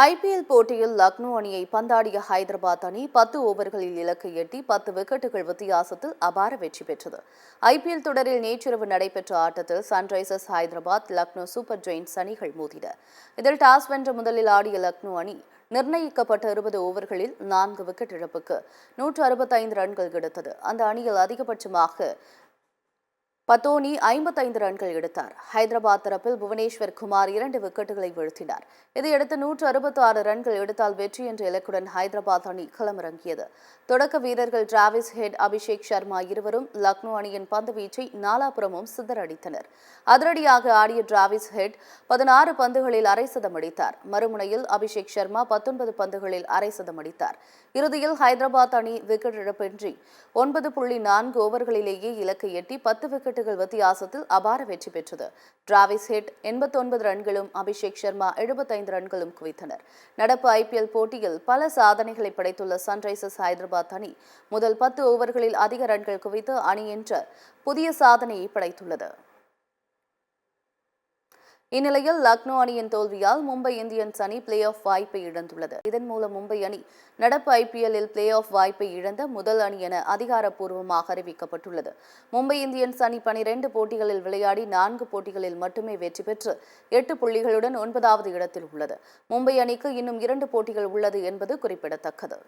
IPL போட்டியில் லக்னோ அணியை பந்தாடிய ஹைதராபாத் அணி 10 ஓவர்களில் இலக்கை எட்டி 10 விக்கெட்டுகள் வித்தியாசத்தில் அபார வெற்றி பெற்றது. ஐபிஎல் தொடரில் நேற்றிரவு நடைபெற்ற ஆட்டத்தில் Sunrisers Hyderabad, Lucknow Super Giants அணிகள் மோதின. இதில் டாஸ் வென்ற முதலில் ஆடிய லக்னோ அணி நிர்ணயிக்கப்பட்ட 20 ஓவர்களில் 4 விக்கெட் இழப்புக்கு 165 ரன்கள் எடுத்தது. அந்த அணியில் அதிகபட்சமாக பத்தோனி 55 ரன்கள் எடுத்தார். ஹைதராபாத் தரப்பில் புவனேஸ்வர் குமார் 2 விக்கெட்டுகளை வீழ்த்தினார். இதையடுத்து 166 ரன்கள் எடுத்தால் வெற்றி என்ற இலக்குடன் ஹைதராபாத் அணி களமிறங்கியது. தொடக்க வீரர்கள் டிராவிஸ் ஹெட், அபிஷேக் சர்மா இருவரும் லக்னோ அணியின் பந்து வீச்சை நாலாபுரமும் சிதறடித்தனர். அதிரடியாக ஆடிய டிராவிஸ் ஹெட் 16 பந்துகளில் அரை சதம் அடித்தார். மறுமுனையில் அபிஷேக் சர்மா 19 பந்துகளில் அரை சதம் அடித்தார். இறுதியில் ஹைதராபாத் அணி விக்கெட் இழப்பின்றி 9.4 ஓவர்களிலேயே இலக்கை எட்டி 10 விக்கெட்டுகள் வித்தியாசத்தில் அபார வெற்றி பெற்றது. டிராவிஸ் ஹெட் 89 ரன்களும், அபிஷேக் சர்மா 75 ரன்களும் குவித்தனர். நடப்பு ஐபிஎல் போட்டியில் பல சாதனைகளை படைத்துள்ள சன்ரைசர்ஸ் ஹைதராபாத் அணி முதல் 10 ஓவர்களில் அதிக ரன்கள் குவித்து அணி என்ற புதிய சாதனையை படைத்துள்ளது. இந்நிலையில் லக்னோ அணியின் தோல்வியால் மும்பை இந்தியன்ஸ் அணி பிளே ஆஃப் வாய்ப்பை இழந்துள்ளது. இதன் மூலம் மும்பை அணி நடப்பு ஐபிஎல்லில் பிளே ஆஃப் வாய்ப்பை இழந்த முதல் அணி என அதிகாரப்பூர்வமாக அறிவிக்கப்பட்டுள்ளது. மும்பை இந்தியன்ஸ் அணி 12 போட்டிகளில் விளையாடி 4 போட்டிகளில் மட்டுமே வெற்றி பெற்று 8 புள்ளிகளுடன் 9வது இடத்தில் உள்ளது. மும்பை அணிக்கு இன்னும் 2 போட்டிகள் உள்ளது என்பது குறிப்பிடத்தக்கது.